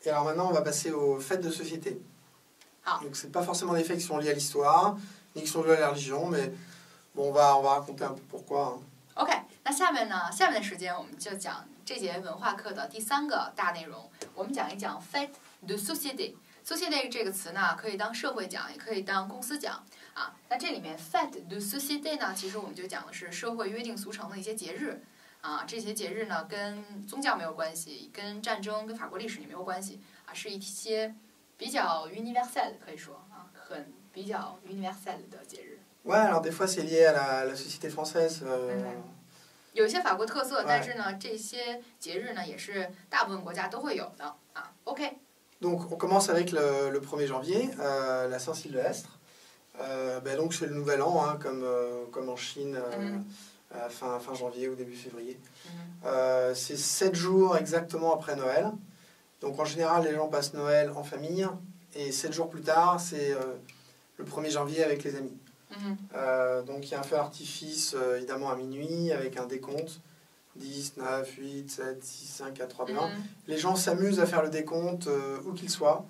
Et alors maintenant, on va passer aux fêtes de société. Ah. Donc, c'est pas forcément des fêtes qui sont liées à l'histoire, ni qui sont liées à la religion, mais bon, on va raconter un peu pourquoi. OK， 那下面的时间我们就讲这节文化课的第3个大内容，我们讲一讲 fête de société。société 这个词呢，可以当社会讲，也可以当公司讲啊。那这里面 fête de société 呢，其实我们就讲的是社会约定俗成的一些节日啊。这些节日呢，跟宗教没有关系，跟战争、跟法国历史也没有关系啊，是一些比较 universel 可以说啊，比较 universel 的节日。Ouais, alors des fois c'est lié à la société française. 有一些法国特色，但是呢，这些节日呢也是大部分国家都会有的啊。OK。Donc on commence avec le 1er janvier, la Saint-Sylvestre. Donc c'est le nouvel an, hein, comme en Chine, fin janvier ou début février. C'est 7 jours exactement après Noël. Donc en général, les gens passent Noël en famille. Et 7 jours plus tard, c'est le 1er janvier avec les amis. Donc il y a un feu d'artifice évidemment à minuit avec un décompte. 10, 9, 8, 7, 6, 5, 4, 3, 2, 1. Les gens s'amusent à faire le décompte où qu'ils soient.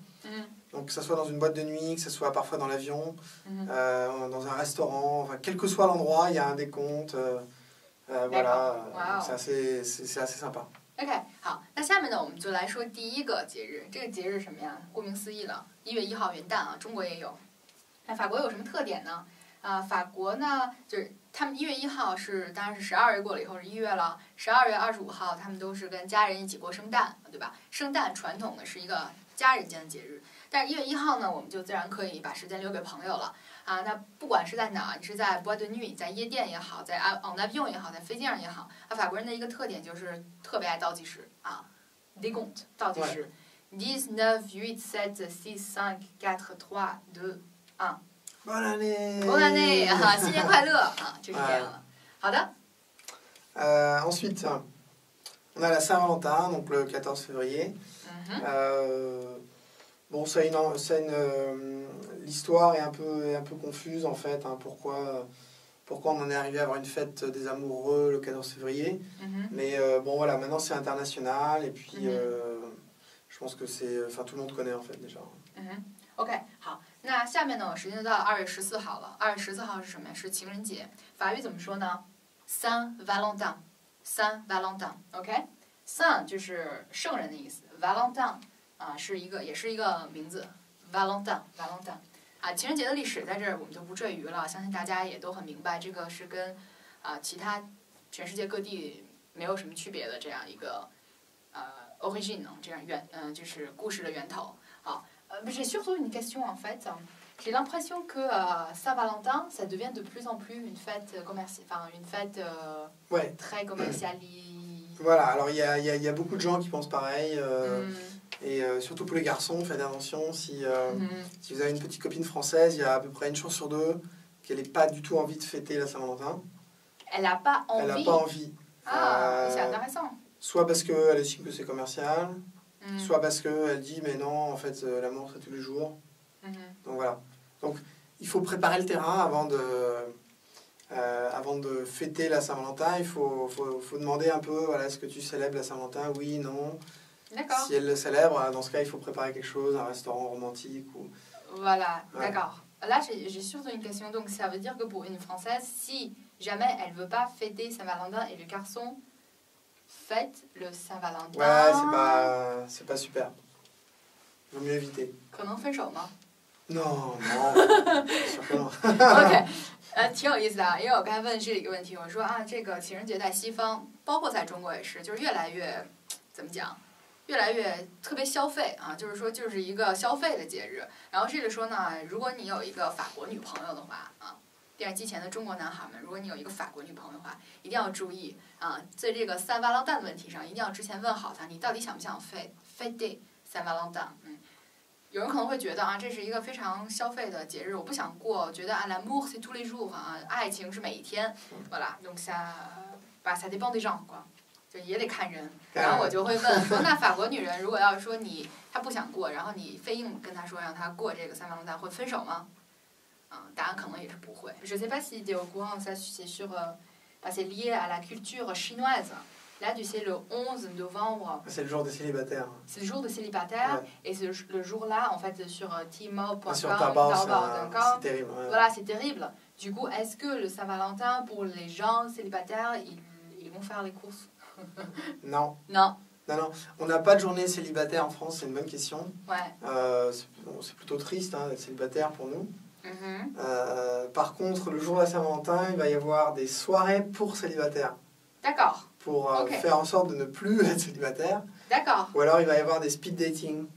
Donc que ce soit dans une boîte de nuit, que ce soit parfois dans l'avion, dans un restaurant, enfin, quel que soit l'endroit, il y a un décompte. Voilà, wow. c'est assez sympa. OK， 好，那下面呢，我们就来说第一个节日。这个节日是什么呀？顾名思义了，1月1号元旦啊，中国也有。那法国有什么特点呢？法国呢，就是他们1月1号当然是12月过了以后是1月了，12月25号他们都是跟家人一起过圣诞，对吧？圣诞传统的是一个家人间的节日，但是1月1号呢，我们就自然可以把时间留给朋友了啊。那不管是在哪，你是在 boîte de nuit， 在夜店也好，在 en avion 也好，在飞机上也好，法国人的一个特点就是特别爱倒计时啊 ，décompte 倒计时，10, 9, 8, 7, 6, 5, 4, 3, 2, 1。Bonne année! Bonne année! 啊，新年快乐啊，就是这样了。好的。Ensuite, on a la Saint-Valentin, donc le 14 février. Bon, l'histoire est un peu confuse en fait. Hein, pourquoi on en est arrivé à avoir une fête des amoureux le 14 février. Mais bon, voilà, maintenant c'est international et puis je pense que tout le monde connaît en fait déjà. OK， 好，那下面呢，时间就到2月14号了。2月14号是什么呀？是情人节。法语怎么说呢 ？Saint Valentin，Saint Valentin。OK，Saint 就是圣人的意思 ，Valentin 啊也是一个名字 ，Valentin。啊，情人节的历史在这儿我们就不赘于了，相信大家也都很明白，这个是跟其他全世界各地没有什么区别的这样一个origine， 这样就是故事的源头。好。J'ai surtout une question en fait. J'ai l'impression que Saint-Valentin, ça devient de plus en plus une fête commerciale, enfin une fête très commerciale. Voilà, alors il y a beaucoup de gens qui pensent pareil. Et surtout pour les garçons, faites attention. Si vous avez une petite copine française, il y a à peu près une chance sur 2 qu'elle n'ait pas du tout envie de fêter la Saint-Valentin. Elle n'a pas envie. Elle n'a pas envie. Ah, c'est intéressant. Soit parce qu'elle estime que c'est commercial. Soit parce qu'elle dit mais non en fait l'amour c'est tous les jours. Donc voilà. Donc il faut préparer le terrain avant de fêter la Saint-Valentin. Il faut demander un peu voilà, est-ce que tu célèbres la Saint-Valentin? Oui, non. D'accord. Si elle le célèbre, dans ce cas il faut préparer quelque chose, un restaurant romantique ou. Voilà, d'accord. Là j'ai surtout une question. Donc ça veut dire que pour une Française, si jamais elle veut pas fêter Saint-Valentin et le garçon fête le Saint-Valentin. Ouais, c'est pas super. Vaut mieux éviter. 可能分手吗？ Non, sûr que non. OK， 挺有意思的啊，因为我刚才问这一个问题，我说啊，这个情人节在西方，包括在中国也是，就是越来越怎么讲，越来越特别消费啊，就是说就是一个消费的节日。然后这里说呢，如果你有一个法国女朋友的话啊。电视机前的中国男孩们，如果你有一个法国女朋友的话，一定要注意啊，在这个Saint Valentin的问题上，一定要之前问好她，你到底想不想fêter Saint Valentin？有人可能会觉得啊，这是一个非常消费的节日，我不想过，觉得l'amour c'est tous les jours啊，爱情是每一天，voilà， donc ça dépend des gens quoi， 就也得看人。然后我就会问说，那法国女人如果要是说她不想过，然后你非硬跟她说让她过这个Saint Valentin，会分手吗？答案可能也是不会。Je sais pas si tu es au courant, ça c'est sur, c'est lié à la culture chinoise. Là, tu sais, le 11 novembre. C'est le jour des célibataires. C'est le jour des célibataires. Ouais. Et c'est le jour-là, en fait, sur Tmall.com, Sur Taobao, c'est terrible. Ouais. Voilà, c'est terrible. Du coup, est-ce que le Saint-Valentin, pour les gens célibataires, ils vont faire les courses? Non. Non. Non. On n'a pas de journée célibataire en France, c'est une bonne question. Ouais. C'est plutôt triste d'être célibataire pour nous. Mm-hmm. Par contre, le jour de la Saint-Valentin, il va y avoir des soirées pour célibataires. D'accord. Pour Okay. faire en sorte de ne plus être célibataire. D'accord. Ou alors il va y avoir des speed dating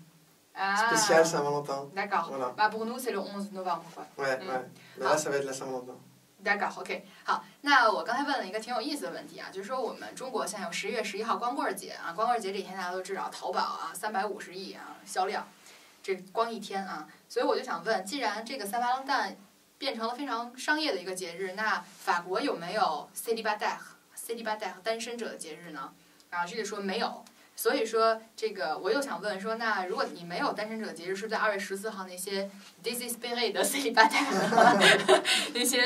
spécial Saint-Valentin. D'accord. Voilà. Bah pour nous, c'est le 11 novembre. Quoi. Ouais. Mais là, ça va être la Saint-Valentin. D'accord, OK。好，那我刚才问了一个挺有意思的问题啊，就是说我们中国现在有10月11号光棍节啊，光棍节这一天大家都知道，淘宝啊350亿啊销量，这光一天啊，所以我就想问，既然这个三八郎蛋变成了非常商业的一个节日，那法国有没有 célibataire 单身者的节日呢？啊，这里说没有。所以说，这个我又想问说，那如果你没有单身者节日，是不是在2月14号那些 désespéré 的 célibataire 那些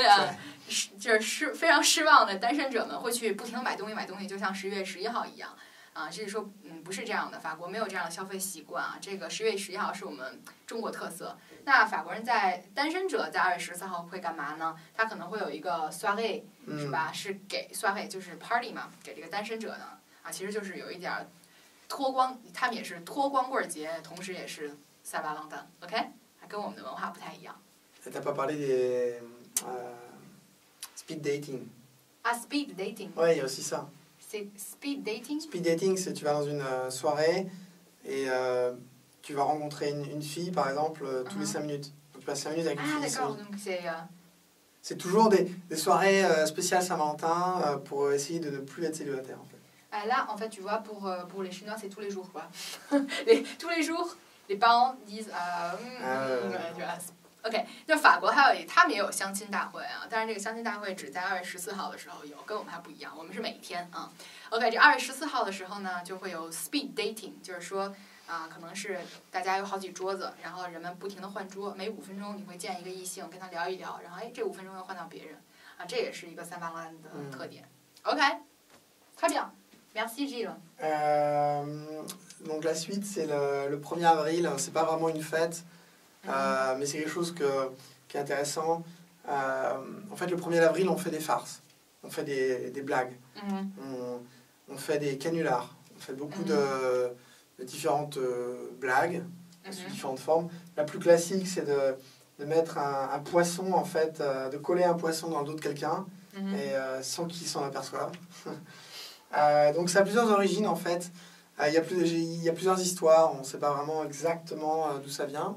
就是非常失望的单身者们会去不停地买东西，就像10月11号一样啊？这是说，不是这样的，法国没有这样的消费习惯啊。这个10月11号是我们中国特色。那法国人单身者在2月14号会干嘛呢？他可能会有一个 soirée，是吧？是给 soirée 就是 party 嘛，给这个单身者呢啊，其实就是有一点。脱光，他们也是脱光棍节，同时也是塞巴朗丹 ，OK， 跟我们的文化不太一样。T'as pas parlé des speed dating. Ah, speed dating. Ouais, il y a aussi ça. C'est speed dating. Speed dating, c'est tu vas dans une soirée et tu vas rencontrer une fille, par exemple, tous les 5 minutes. Donc tu passes 5 minutes avec une fille. Ah d'accord, donc c'est toujours des soirées spéciales Saint-Valentin pour essayer de ne plus être célibataire en fait. Ah, là, en fait, tu vois, pour les Chinois, c'est tous les jours, quoi. tous les jours, les parents disent tu vois, OK， 那法国他们也有相亲大会啊，但是这个相亲大会只在2月14号的时候有，跟我们还不一样，我们是每天啊。OK， 这2月14号的时候呢，就会有 speed dating， 就是说可能是大家有好几桌子，然后人们不停地换桌，每5分钟你会见一个异性，跟他聊一聊，然后这5分钟又换到别人啊，这也是一个三八兰的特点。OK， très bien。Merci Gilles. Donc la suite, c'est le 1er avril. C'est pas vraiment une fête, mais c'est quelque chose qui est intéressant. En fait, le 1er avril, on fait des farces, on fait des blagues, on fait des canulars, on fait beaucoup de différentes blagues, sous différentes formes. La plus classique, c'est de mettre un poisson, en fait, de coller un poisson dans le dos de quelqu'un, et sans qu'il s'en aperçoive. Donc ça a plusieurs origines en fait. Il y a plusieurs histoires, on ne sait pas vraiment exactement d'où ça vient.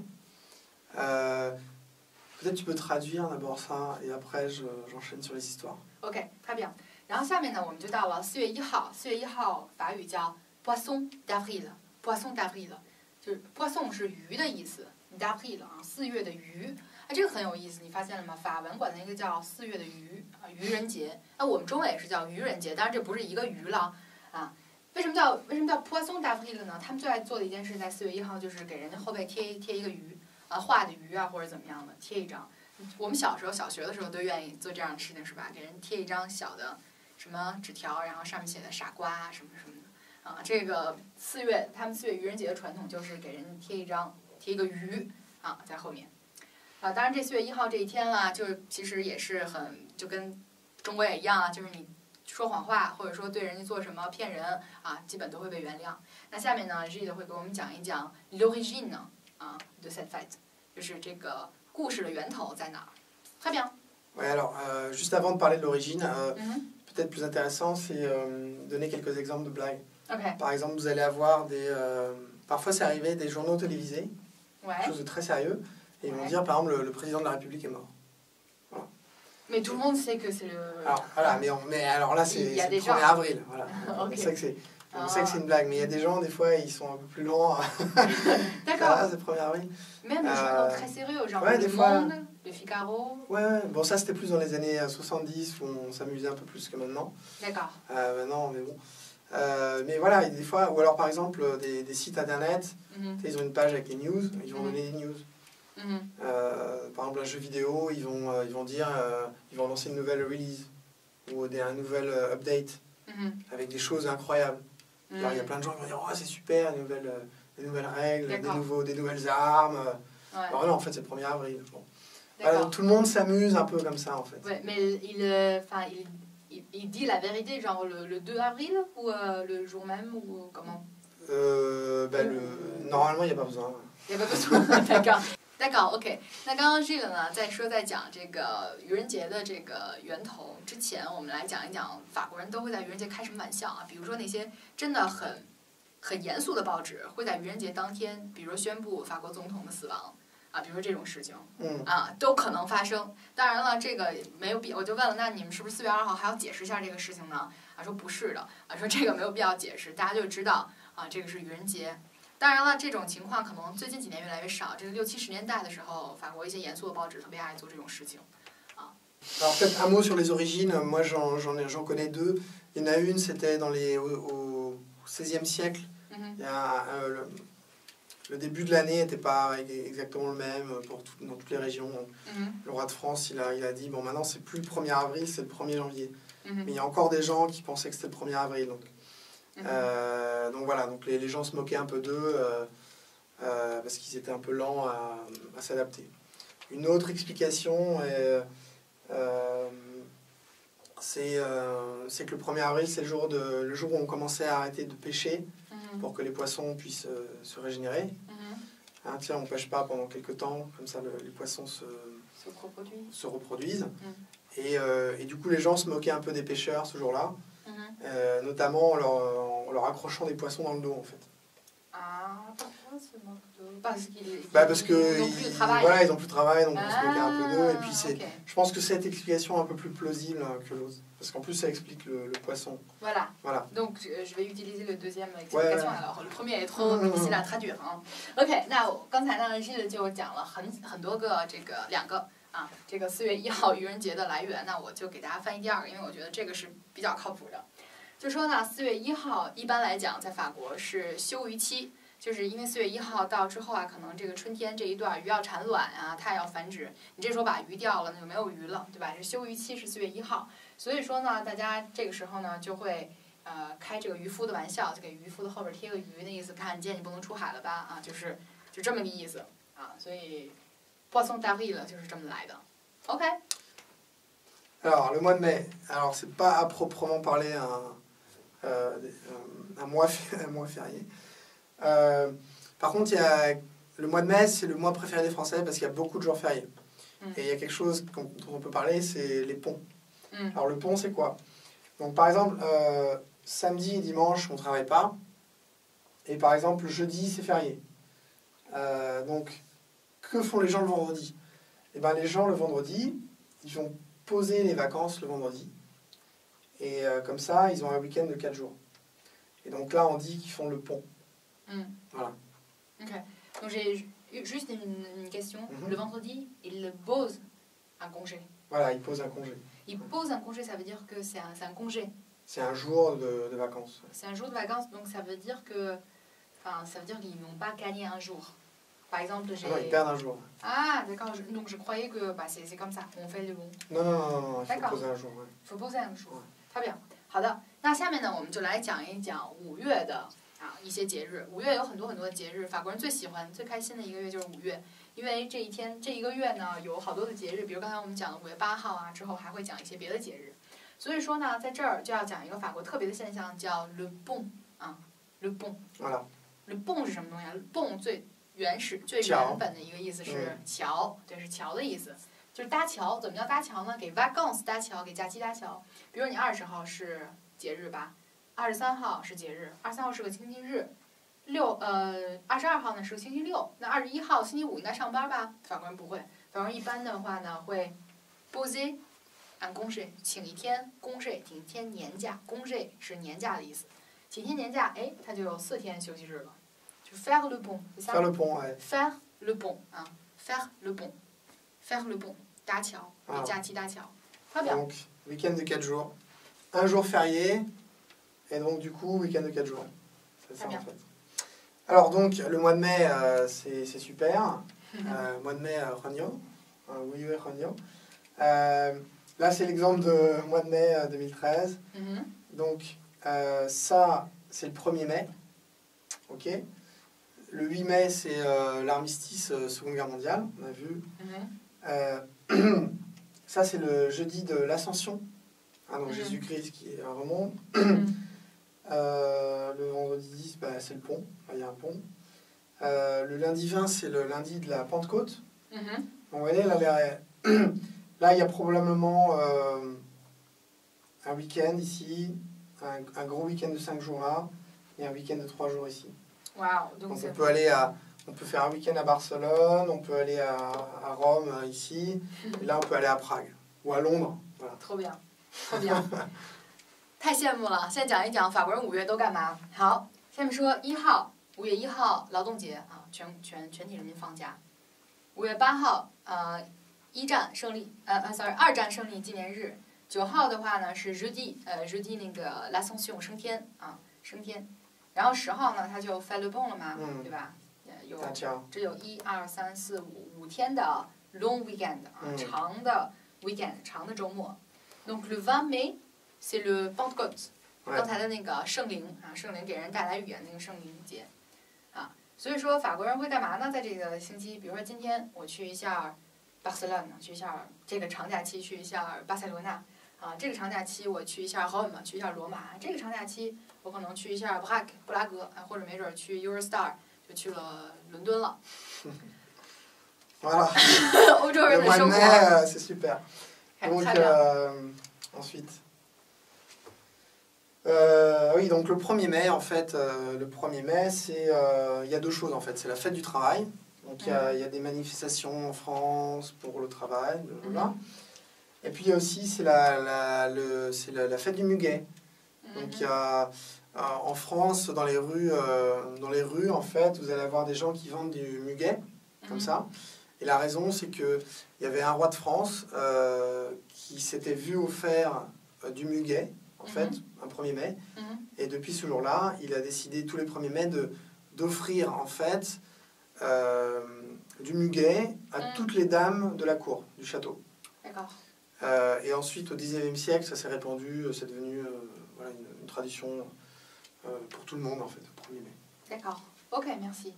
Peut-être tu peux traduire d'abord ça et après j'enchaîne sur les histoires. OK， très bien。然后下面呢，我们就到了4月1号。4月1号法语叫 Poisson d'avril，Poisson d'avril， 就是 Poisson 是鱼的意思 ，d'avril 啊，4月的鱼。这个很有意思，你发现了吗？法文管那个叫4月的鱼啊，愚人节。我们中文也是叫愚人节，当然这不是一个鱼了啊。为什么叫 Poisson d'avril 呢？他们最爱做的一件事，在4月1号就是给人家后背贴一个鱼啊，画的鱼啊或者怎么样的，贴一张。我们小学的时候都愿意做这样的事情，是吧？给人贴一张小的什么纸条，然后上面写的傻瓜什么什么的啊。这个他们4月愚人节的传统就是给人贴一个鱼啊在后面。当然这4月1号这一天啦，就其实也是就跟中国也一样啊，就是你说谎话或者说对人家做什么骗人啊，基本都会被原谅。那下面呢 Gilles 会给我们讲一讲 l'origine de cette fête， 就是这个故事的源头在哪儿。Très bien. Ouais, alors juste avant de parler de l'origine, peut-être plus intéressant, c'est donner quelques exemples de blagues. Okay. Par exemple, vous allez avoir parfois c'est arrivé des journaux télévisés, quelque chose de très sérieux. Et ils vont dire, par exemple, le président de la République est mort. Voilà. Mais tout le monde sait que c'est le... Alors, voilà, mais alors là, c'est le 1er avril. Voilà. Okay. On sait que c'est une blague, mais il y a des gens, des fois, ils sont un peu plus lents. D'accord. Ah, c'est le 1er avril. Même les journaux très sérieux, genre ouais, Le Monde, Le Figaro. Ouais, bon, ça, c'était plus dans les années 70, où on s'amusait un peu plus que maintenant. D'accord. Maintenant, mais bon. Mais voilà, des fois, ou alors, par exemple, des sites internet, ils ont une page avec les news, ils vont donner des news. Par exemple un jeu vidéo, ils vont dire ils vont lancer une nouvelle release ou un nouvel update. avec des choses incroyables. Alors, il y a plein de gens qui vont dire « Oh, c'est super, des nouvelles règles, des nouvelles armes. » Alors non, en fait, c'est le 1er avril. Bon. Voilà, donc, tout le monde s'amuse un peu comme ça, en fait. Ouais, mais il dit la vérité, genre le 2 avril ou le jour même ou comment Normalement, il n'y a pas besoin. Il n'y a pas besoin, d'accord。d'accord ，OK。那刚刚这个呢，在讲这个愚人节的这个源头之前，我们来讲一讲法国人都会在愚人节开什么玩笑啊？比如说那些真的很严肃的报纸会在愚人节当天，比如说宣布法国总统的死亡啊，比如说这种事情，都可能发生。当然了，这个没有必，我就问了，那你们是不是4月2号还要解释一下这个事情呢？啊，说不是的，啊，说这个没有必要解释，大家就知道啊，这个是愚人节。当然了，这种情况可能最近几年越来越少。这个60、70年代的时候，法国一些严肃的报纸特别爱做这种事情。啊。Alors peut-être un mot sur les origines. Moi, j'en connais deux. Il y en a une, c'était au XVIe siècle. Il y a le début de l'année n'était pas exactement le même dans toutes les régions. Le roi de France, il a dit bon, maintenant c'est plus le 1er avril, c'est le 1er janvier. Mais il y a encore des gens qui pensaient que c'était le 1er avril. Donc voilà, donc les gens se moquaient un peu d'eux parce qu'ils étaient un peu lents à s'adapter. Une autre explication c'est que le 1er avril, c'est le jour où on commençait à arrêter de pêcher pour que les poissons puissent se régénérer. Tiens, on ne pêche pas pendant quelques temps, comme ça les poissons se reproduisent. Et du coup, les gens se moquaient un peu des pêcheurs ce jour-là. Notamment en leur accrochant des poissons dans le dos, en fait. Ah, pourquoi se moquent d'eux? Parce qu'ils n'ont plus de travail. Voilà, ils n'ont plus de travail, donc on se moquait un peu d'eux. Et puis je pense que cette explication est un peu plus plausible que l'autre. Parce qu'en plus, ça explique le poisson. Voilà. Donc, je vais utiliser le deuxième explication. Alors, le premier est trop difficile à traduire. OK， 那刚才呢 Gilles 就讲了很多个2个。啊，这个4月1号愚人节的来源，那我就给大家翻译第2个，因为我觉得这个是比较靠谱的。就说呢，4月1号一般来讲在法国是休渔期，就是因为4月1号到之后啊，可能这个春天这一段鱼要产卵啊，它要繁殖，你这时候把鱼钓了，那就没有鱼了，对吧？这休渔期是4月1号，所以说呢，大家这个时候呢就会开这个渔夫的玩笑，就给渔夫的后边贴个鱼的意思，看见你不能出海了吧？啊，就这么个意思啊，所以。Poisson d'avril, c'est comme ça. OK. Alors, le mois de mai. Alors, c'est pas à proprement parler un mois férié. Par contre, le mois de mai, c'est le mois préféré des Français parce qu'il y a beaucoup de jours fériés. Et il y a quelque chose dont on peut parler, c'est les ponts. Alors, le pont, c'est quoi? Donc, par exemple, samedi et dimanche, on ne travaille pas. Et par exemple, jeudi, c'est férié. Donc, que font les gens le vendredi? Eh bien, les gens, le vendredi, ils vont poser les vacances le vendredi. Et comme ça, ils ont un week-end de 4 jours. Et donc là, on dit qu'ils font le pont. Voilà. Ok. Donc j'ai juste une question. Le vendredi, ils posent un congé. Voilà, ils posent un congé. Ils posent un congé, ça veut dire que c'est un congé. C'est un jour de vacances. C'est un jour de vacances, donc ça veut dire qu'ils n'ont pas gagné un jour. Par exemple, non, ils perdent un jour. Ah, d'accord. Donc je croyais que c'est comme ça, on fait le bon. Non, il faut poser un jour. Il faut poser un jour. Très bien. 好的，那下面呢，我们就来讲一讲5月的一些节日。5月有很多很多的节日，法国人最喜欢、最开心的一个月就是5月，因为这一个月呢有好多的节日，比如刚才我们讲的5月8号啊，之后还会讲一些别的节日。所以说呢，在这儿就要讲一个法国特别的现象，叫 le pont 啊 ，le pont。le pont 是什么东西啊 ？le pont 最原本的一个意思是桥，对，是桥的意思，就是搭桥。怎么叫搭桥呢？给 vacances 搭桥，给假期搭桥。比如你20号是节日吧，23号是节日，23号是个星期日，22号呢是个星期六，那21号星期五应该上班吧？法国人不会，法国人一般的话呢会 poser un congé， 请一天 congé， 请一天年假 ，congé 是年假的意思，请一天年假，哎，它就有4天休息日了。Faire le pont, c'est ça? Faire le pont, ouais. Faire le pont, hein. Faire le pont. Faire le pont. 搭桥，给假期搭桥。Donc, week-end de 4 jours. Un jour férié, et donc du coup, week-end de 4 jours. C'est ça en fait. Alors donc, le mois de mai, c'est super. Mois de mai, Rogno. Oui, Rogno. Là, c'est l'exemple de mois de mai 2013. Donc, ça, c'est le 1er mai. Ok. Le 8 mai, c'est l'armistice Seconde Guerre mondiale, on a vu. Ça, c'est le jeudi de l'Ascension. Donc Jésus-Christ qui remonte. Le vendredi 10, c'est le pont. Il y a un pont. Le lundi 20, c'est le lundi de la Pentecôte. Donc, vous voyez, là, il y a probablement un week-end ici, un gros week-end de 5 jours là, et un week-end de 3 jours ici. Wow, donc on peut faire un week-end à Barcelone, on peut aller à Rome ici, et là on peut aller à Prague ou à Londres. Voilà. trop bien，特别，太羡慕了。现在讲一讲法国人5月都干嘛。好，下面说1号，5月1号劳动节啊，全体人民放假。5月8号，二战胜利纪念日。9号的话呢是jeudi，那个 l'Ascension 升天啊，升天。然后10号呢，它就 fait le pont 了嘛，对吧？这有1、2、3、4、5天的 long weekend 啊，长的 weekend， 长的周末。Donc le 20 mai c'est le Pentecôte， 刚才的那个圣灵啊，圣灵给人带来语言那个圣灵节啊。所以说法国人会干嘛呢？在这个星期，比如说今天我去一下巴塞罗那，去一下这个长假期去一下巴塞罗那。啊，这个长假期我去一下 Rome， 去一下罗马。这个长假期我可能去一下布拉格，或者没准去 Eurostar， 就去了伦敦了。Voilà. 欧洲人的生活。C'est super. Donc, ensuite. Oui, donc le 1er mai, en fait, le 1er mai, c'est, y a 2 choses, en fait. C'est la fête du travail. Donc, il y a des manifestations en France pour le travail. Voilà. Et puis il y a aussi c'est la fête du muguet. Donc il y a en France dans les rues en fait vous allez avoir des gens qui vendent du muguet comme ça. Et la raison c'est que il y avait un roi de France qui s'était vu offert du muguet en fait un 1er mai. Et depuis ce jour-là il a décidé tous les 1er mai d'offrir en fait du muguet à toutes les dames de la cour du château. D'accord. Et ensuite, au 19e siècle, ça s'est répandu, c'est devenu voilà, une tradition pour tout le monde, en fait, au 1er mai. D'accord. OK, merci.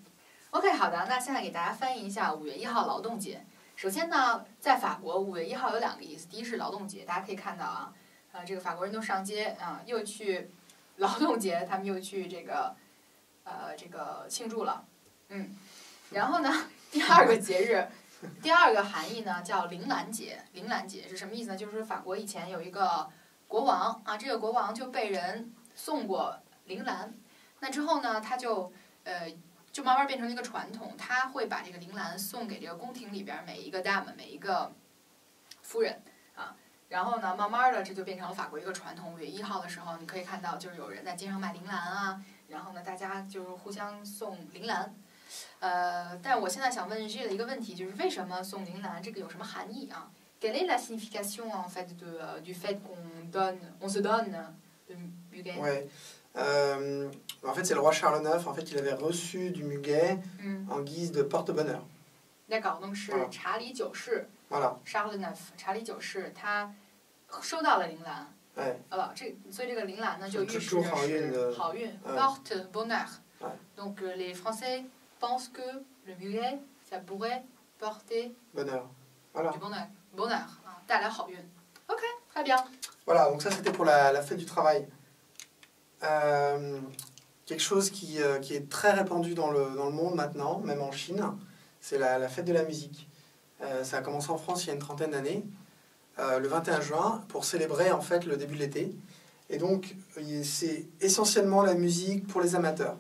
OK, 好的，那现在给大家翻译一下5月1号劳动节。首先呢，在法国5月1号有2个意思，第一是劳动节，大家可以看到啊，这个法国人都上街啊，又去劳动节，他们又去这个庆祝了，然后呢，第2个节日。第2个含义呢叫铃兰节。铃兰节是什么意思呢？就是法国以前有一个国王啊，这个国王就被人送过铃兰，那之后呢，他就慢慢变成了一个传统，他会把这个铃兰送给这个宫廷里边每一个 dame， 每一个夫人啊，然后呢，慢慢的这就变成了法国一个传统。5月1号的时候，你可以看到就是有人在街上卖铃兰啊，然后呢，大家就是互相送铃兰。但我现在想问Gilles的一个问题，就是为什么送铃兰这个有什么含义啊 ？Quelle est la signification en fait du fait on se donne le muguet? Ouais. En fait, c'est le roi Charles IX. En fait, il avait reçu du muguet en guise de porte-bonheur. D'accord, donc 是查理九世。Voilà. Charles IX， 查理九世他收到了铃兰。哎。所以这个铃兰呢就预示着是好运 ，porte bonheur。Donc les Français pense que le muguet, ça pourrait porter bonheur. Voilà. Du bonheur, 带来好运。OK, très bien. Voilà, donc ça c'était pour la fête du travail. Quelque chose qui est très répandu dans le monde maintenant, même en Chine, c'est la fête de la musique. Ça a commencé en France il y a une trentaine d'années, le 21 juin, pour célébrer en fait le début de l'été. Et donc c'est essentiellement la musique pour les amateurs.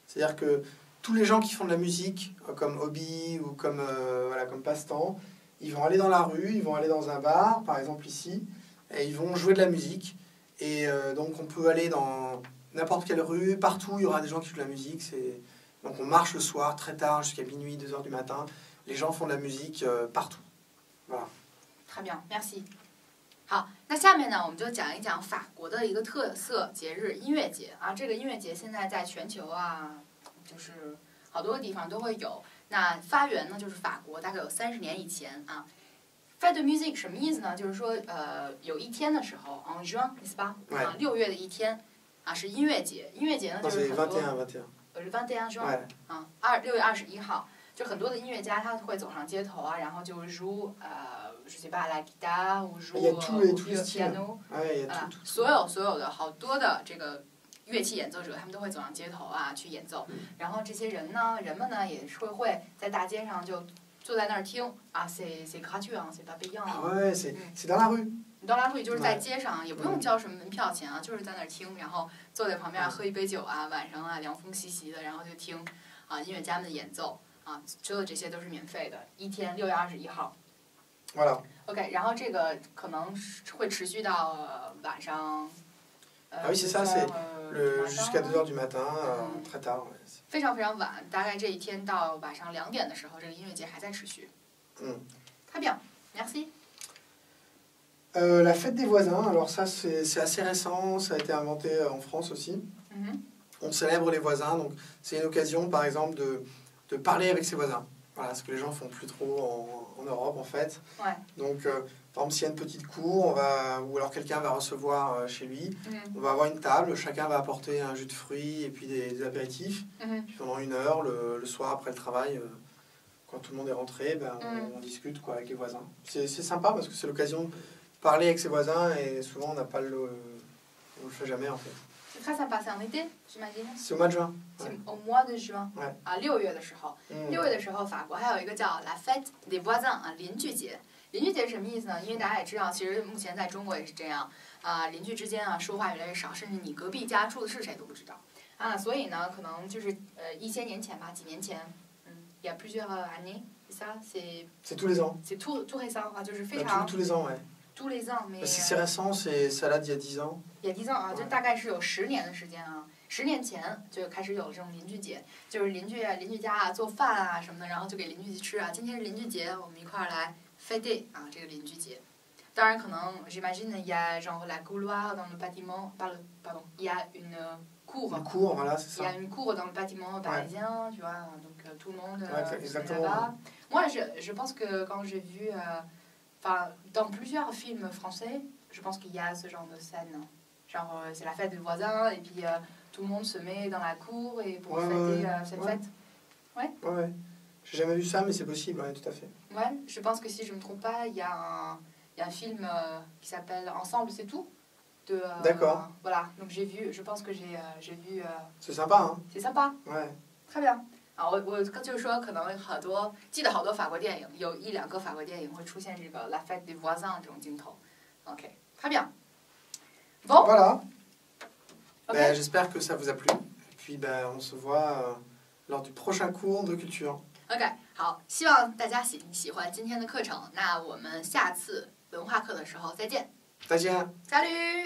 C'est-à-dire que tous les gens qui font de la musique, comme hobby ou comme passe-temps, ils vont aller dans la rue, ils vont aller dans un bar, par exemple ici, et ils vont jouer de la musique. Et donc on peut aller dans n'importe quelle rue, partout il y aura des gens qui jouent de la musique. Donc on marche le soir très tard, jusqu'à minuit, 2h du matin. Les gens font de la musique partout. Voilà. Très bien, merci. 好，那下面呢，我们就讲一讲法国的一个特色节日——音乐节啊。这个音乐节现在在全球啊。就是好多个地方都会有。那发源呢，就是法国，大概有30年以前啊。Fête de musique 什么意思呢？就是说，有一天的时候，en juin n'est-ce pas？啊，6月的一天，啊是音乐节。音乐节呢就是很多。21 juin。啊，6月21号，就很多的音乐家他会走上街头啊，然后就joue je sais pas la guitare ou joue le piano。所有的好多的这个乐器演奏者，他们都会走上街头啊去演奏。然后这些人们呢也是会在大街上就。坐在那儿听啊，c'est gratuit 啊，c'est pas payant。Ouais, c'est dans la rue。dans la rue 就是在街上，也不用交什么门票钱啊，就是在那儿听，然后坐在旁边喝一杯酒啊，晚上啊凉风习习的，然后就听啊音乐家们的演奏啊，所有这些都是免费的，一天6月21号。Voilà。OK， 然后这个可能会持续到晚上。Ah oui, c'est ça, c'est jusqu'à 2h du matin, très tard。非常非常晚，大概这一天到晚上2点的时候，这个音乐节还在持续。Très bien, merci. La fête des voisins, alors ça c'est assez récent, ça a été inventé en France aussi. On célèbre les voisins, donc c'est une occasion par exemple de parler avec ses voisins. Voilà, ce que les gens font plus trop en Europe en fait. Ouais. Donc par exemple s'il y a une petite cour, ou alors quelqu'un va recevoir chez lui, on va avoir une table, chacun va apporter un jus de fruits et puis des apéritifs. Puis pendant 1 heure, le soir après le travail, quand tout le monde est rentré, on discute quoi, avec les voisins. C'est sympa parce que c'est l'occasion de parler avec ses voisins et souvent on le fait jamais en fait. C'est très sympa, c'est en été, j'imagine. C'est au mois de juin. C'est au mois de juin. 啊，6月的时候，6月的时候，法国还有一个叫 La Fête des Voisins 啊，邻居节。邻居节是什么意思呢？因为大家也知道，其实目前在中国也是这样啊，邻居之间啊说话越来越少，甚至你隔壁家住的是谁都不知道啊，所以呢，可能就是1000年前吧，几年前，il y a plusieurs années, c'est ça, c'est tous les ans. C'est tout récent 啊，就是非常。Tous les ans, ouais. tous les ans, mais c'est récent, ça date d'il y a 10 ans. Il y a 10 ans啊，就大概是有10年的时间啊。10年前就开始有这种邻居节，就是邻居家啊做饭啊什么的，然后就给邻居吃啊。今天是邻居节，我们一块儿来 fêter 啊这个邻居节。当然可能 j'imagine il y a genre la couloir dans le bâtiment, pardon, il y a une cour. Une cour, voilà, c'est ça. Il y a une cour dans le bâtiment parisien, tu vois, donc tout le monde exactement. là-bas. Moi, je pense que quand j'ai vu, dans plusieurs films français, je pense qu'il y a ce genre de scène. Genre, c'est la fête des voisins et puis tout le monde se met dans la cour et pour fêter cette fête. Ouais. Ouais. J'ai jamais vu ça, mais c'est possible, ouais, tout à fait. Ouais, je pense que si je me trompe pas, il y a un film qui s'appelle Ensemble, c'est tout. D'accord. Voilà, donc je pense que j'ai vu. C'est sympa, hein. C'est sympa. Ouais. Très bien. 啊，我就是说，可能记得好多法国电影，有1、2个法国电影会出现这个 La Fête des Voisins 这种镜头。OK， très bien. Bon. Voilà. Okay. J'espère que ça vous a plu. Et puis on se voit lors du prochain cours de culture. OK， 好，希望大家喜欢今天的课程。那我们下次文化课的时候再见。再见。Salut。